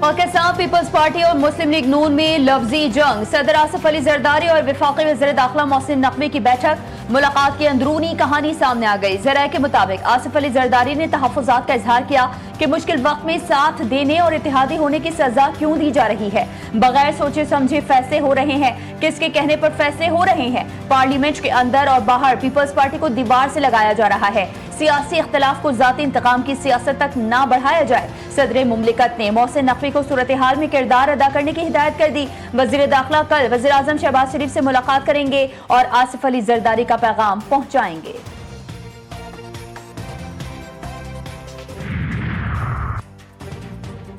Pakistan peoples party और मुस्लिम league नून में लफ्जी जंग। सदर आसिफ अली जरदारी और वफाकी वज़ीर दाखिला मोहसिन नकवी की बैठक। मुलाकात की अंदरूनी कहानी सामने आ गई। ज़राए के मुताबिक आसिफ अली जरदारी ने तहफ़्फ़ुज़ात का इजहार किया कि मुश्किल वक्त में साथ देने और इत्तेहादी होने की सजा क्यों दी जा रही है। बगैर सोचे समझे फैसले हो रहे हैं। किसके कहने पर फैसले हो रहे हैं। पार्लियामेंट के अंदर और बाहर पीपल्स पार्टी को दीवार से लगाया जा रहा है। सियासी इख्तलाफ को ज़ाती इंतकाम की सियासत तक ना बढ़ाया जाए। सदर मुमलिकत ने मोहसिन नकवी को सूरत हाल में किरदार अदा करने की हिदायत कर दी। वज़ीर दाखिला कल वज़ीर आज़म शहबाज शरीफ से मुलाकात करेंगे और आसिफ अली जरदारी का पैगाम पहुंचाएंगे।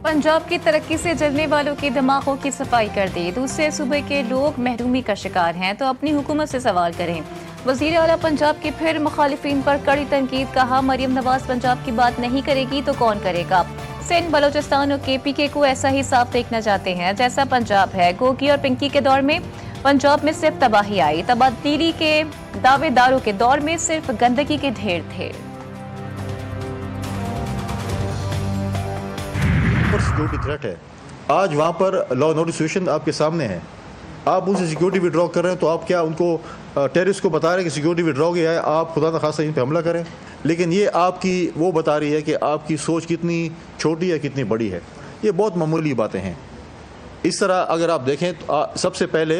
पंजाब की तरक्की से जलने वालों के दिमागों की सफाई कर दी। दूसरे सूबे के लोग महरूमी का शिकार हैं तो अपनी हुकूमत से सवाल करें। वज़ीर आला पंजाब की फिर मुखालिफिन पर कड़ी तनकीद। कहा मरियम नवाज पंजाब की बात नहीं करेगी तो कौन करेगा। सिंध बलोचिस्तान और KPK को ऐसा ही साफ देखना चाहते हैं जैसा पंजाब है। गोगी और पिंकी के दौर में पंजाब में सिर्फ तबाही आई। तब्दीली के दावेदारों के दौर में सिर्फ गंदगी के ढेर थे। सिक्योरिटी थ्रेट है। आज वहाँ पर लॉ एंड ऑर्डर सिचुएशन आपके सामने है। आप उनसे सिक्योरिटी विड्रॉ कर रहे हैं तो आप क्या उनको टेररिस्ट को बता रहे हैं कि सिक्योरिटी विड्रॉ किया है, आप खुदा न खास्ता इन पे हमला करें। लेकिन ये आपकी वो बता रही है कि आपकी सोच कितनी छोटी है कितनी बड़ी है। ये बहुत मामूली बातें हैं। इस तरह अगर आप देखें तो सबसे पहले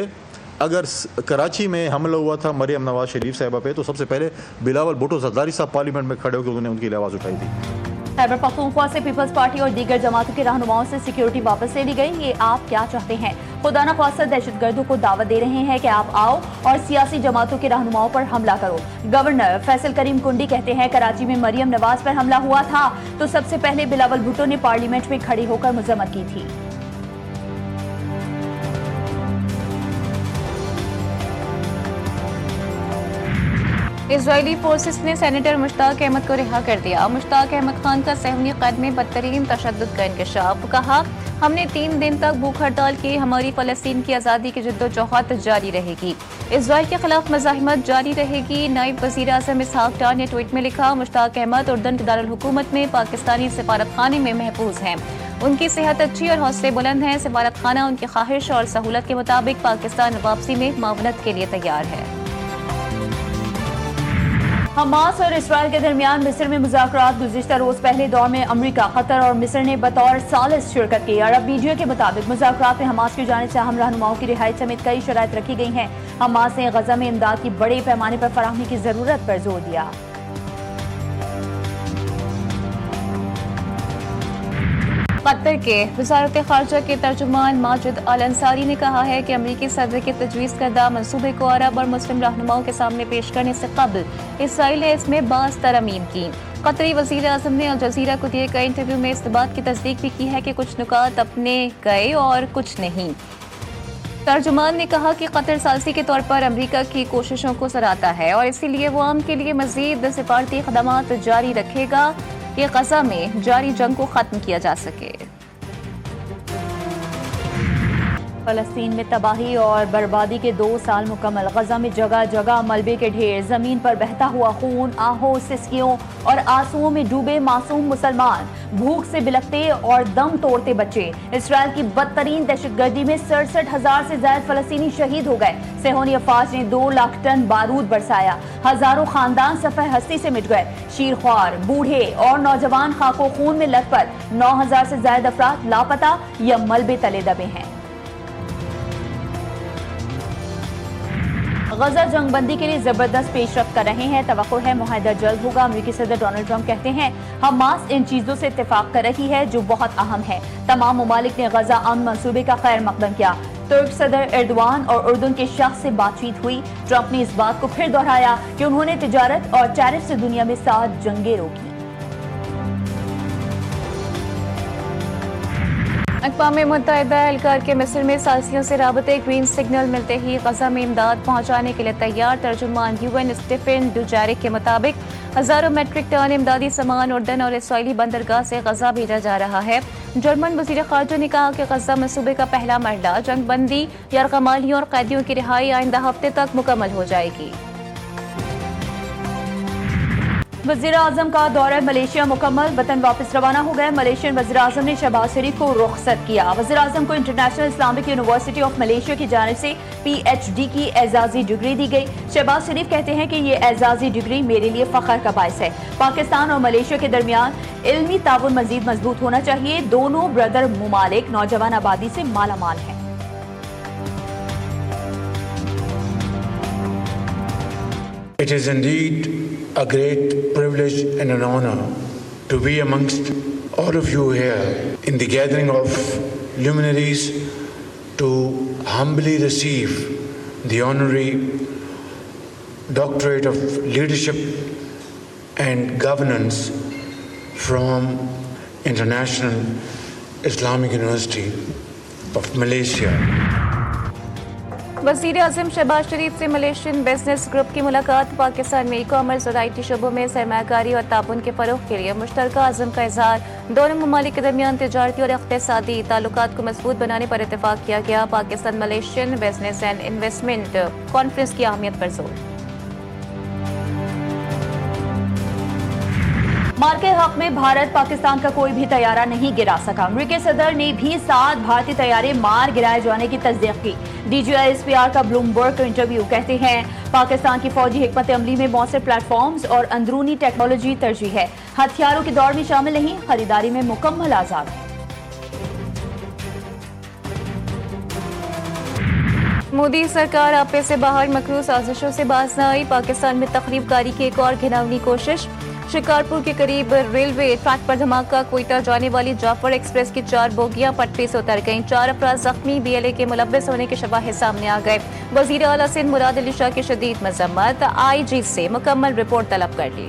अगर कराची में हमला हुआ था मरियम नवाज शरीफ साहिबा पे तो सबसे पहले बिलावल भुट्टो जरदारी साहब पार्लियामेंट में खड़े होकर उन्होंने उनकी आवाज़ उठाई थी। खैबर पख्तूनख्वा से पीपल्स पार्टी और दीगर जमातों के रहनुमाओं से सिक्योरिटी वापस ले ली गई। ये आप क्या चाहते हैं। खुदा न ख्वास्ता दहशतगर्दों को दावत दे रहे हैं कि आप आओ और सियासी जमातों के रहनुमाओं पर हमला करो। गवर्नर फैसल करीम कुंडी कहते हैं कराची में मरियम नवाज पर हमला हुआ था तो सबसे पहले बिलावल भुट्टो ने पार्लियामेंट में खड़ी होकर मजम्मत की थी। इजरायली फोर्सेस ने सेनेटर मुश्ताक अहमद को रिहा कर दिया। मुश्ताक अहमद खान का सहनी कैद में बदतरीन तशद्दुद का इंकशाफ। कहा हमने 3 दिन तक भूख हड़ताल की। हमारी फलस्तीन की आज़ादी की जद्दोजहद जारी रहेगी। इजरायल के खिलाफ मज़ाहिमत जारी रहेगी। नायब वज़ीर आज़म इसहाक डार ने ट्वीट में लिखा मुश्ताक अहमद उर्दन के दारुल हुकूमत में पाकिस्तानी सिफारत खाने में महफूज हैं। उनकी सेहत अच्छी और हौसले बुलंद हैं। सिफारत खाना उनकी ख्वाहिश और सहूलत के मुताबिक पाकिस्तान वापसी में मावनत के लिए तैयार है। हमास और इसराइल के दरमियान मिस्र में मुज़ाकरात गुज़िश्ता रोज पहले दौर में अमरीका, कतर और मिस्र ने बतौर सालिस शिरकत की। अरब मीडिया के मुताबिक मुज़ाकरात में हमास की जानिब से अहम रहनुमाओं की रिहाई समेत कई शराइत रखी गई हैं। हमास ने गजा में इमदाद की बड़े पैमाने पर फराहमी की जरूरत पर जोर दिया। कतर के वज़ारत ख़ारजा के तर्जुमान माजिद अल अंसारी ने कहा है कि अमरीकी सदर के तजवीज़ करदा मंसूबे को अरब और मुस्लिम रहनुमाओं के सामने पेश करने से कबल इसराइल ने इसमें बाज़ तरमीम की। कतरी वज़ीर आज़म ने अल जज़ीरा को दिए गए इंटरव्यू में इस बात की तस्दीक भी की है कि कुछ नुकात अपने गए और कुछ नहीं। तर्जुमान ने कहा कि कतर सालसी के तौर पर अमरीका की कोशिशों को सराहता है और इसीलिए वो आम के लिए मज़ीद सिफारती खदमात जारी रखेगा कि गजा में जारी जंग को खत्म किया जा सके। फलस्तीन में तबाही और बर्बादी के 2 साल मुकम्मल। गजा में जगह जगह मलबे के ढेर, जमीन पर बहता हुआ खून, आहों, सिसकियों और आंसुओं में डूबे मासूम मुसलमान, भूख से बिलखते और दम तोड़ते बच्चे। इसराइल की बदतरीन दहशतगर्दी में 67,000 से ज्यादा फलस्तीनी शहीद हो गए। सेहोनी अफवाज ने 2 लाख टन बारूद बरसाया। हजारों खानदान सफ़े हस्ती से मिट गए। शीरख्वार, बूढ़े और नौजवान खाको खून में लथपथ। 9,000 से ज्यादा अफराद लापता या मलबे तले दबे हैं। गजा जंगबंदी के लिए जबरदस्त पेशरफ्त कर रहे हैं। तवक्को है मुआहदा जल्द होगा। अमेरिकी सदर डोनाल्ड ट्रंप कहते हैं हमास इन चीजों से इत्तेफाक कर रही है जो बहुत अहम है। तमाम ममालिक ने गजा अमन मंसूबे का खैर मकदम किया। तुर्क सदर एर्दोआन और उर्दन के शख्स से बातचीत हुई। ट्रंप ने इस बात को फिर दोहराया कि उन्होंने तिजारत और टैरिफ से दुनिया में 7 जंगें रोकी। अक़वाम मुत्तहिदा एहलकार के मिस्र में सालसियों से राबते ग्रीन सिग्नल मिलते ही गजा में इमदाद पहुँचाने के लिए तैयार। तर्जुमान UN स्टीफन डुजारिक के मुताबिक हज़ारों मेट्रिक टन इमदादी सामान उर्दन और इसराइली बंदरगाह से गजा भेजा जा रहा है। जर्मन वज़ीर ख़ारजा ने कहा कि गजा मंसूबे का पहला मरहला जंग बंदी, यरगमालियों और कैदियों की रिहाई आइंदा हफ्ते तक मुकम्मल हो जाएगी। वज़ीर आज़म का दौरा मलेशिया मुकम्मल, वतन वापस रवाना हो गए। मलेशियन वज़ीर आज़म ने शहबाज शरीफ को रुखसत किया। वज़ीर आज़म को international Islamic university of Malaysia की जानिब से PhD की एजाज़ी डिग्री दी गई। शहबाज शरीफ कहते हैं कि ये एजाज़ी डिग्री मेरे लिए फ़ख्र का बायस है। पाकिस्तान और मलेशिया के दरमियान इल्मी ताउन मज़ीद मजबूत होना चाहिए। दोनों ब्रदर मुमालिक नौजवान आबादी से मालामाल हैं। It is indeed a great privilege and an honor to be amongst all of you here in the gathering of luminaries to humbly receive the honorary doctorate of leadership and governance from International Islamic University of Malaysia. वज़ीर आज़म शहबाज शरीफ से Malaysian business group की मुलाकात। पाकिस्तान में e commerce और IT शोबों में सरमायाकारी और ताउन के फ़रोग़ के लिए मुश्तरका अज़्म का इज़हार। दोनों ममालिक के दरमियान तिजारती और इक़्तिसादी ताल्लुकात को मज़बूत बनाने पर इत्तेफ़ाक़ किया गया। Pakistan Malaysian business and investment conference की अहमियत पर जोर। मार के हक में भारत पाकिस्तान का कोई भी तैयारा नहीं गिरा सका। अमेरिकी सदर ने भी 7 भारतीय तैयारे मार गिराए जाने की तस्दीक की। DGISPR का ब्लूमबर्ग का इंटरव्यू कहते हैं पाकिस्तान की फौजी हिकमत अमली में मौसर प्लेटफॉर्म्स और अंदरूनी टेक्नोलॉजी तरजीह है। हथियारों की दौड़ में शामिल नहीं, खरीदारी में मुकम्मल आज़ाद है। मोदी सरकार आपे से बाहर मकरू साजिशों से बाज न आई। पाकिस्तान में तखरीब कारी की एक और घिनौनी कोशिश। शिकारपुर के करीब रेलवे ट्रैक पर धमाका। कोयटा जाने वाली जाफर एक्सप्रेस की 4 बोगियां पटरी से उतर गईं। 4 अफराद जख्मी। BLA के मुलव्वस होने के शवाहिद सामने आ गए। वजीर आला सिंध मुराद अली शाह की शदीद मजम्मत। IG से मुकम्मल रिपोर्ट तलब कर ली।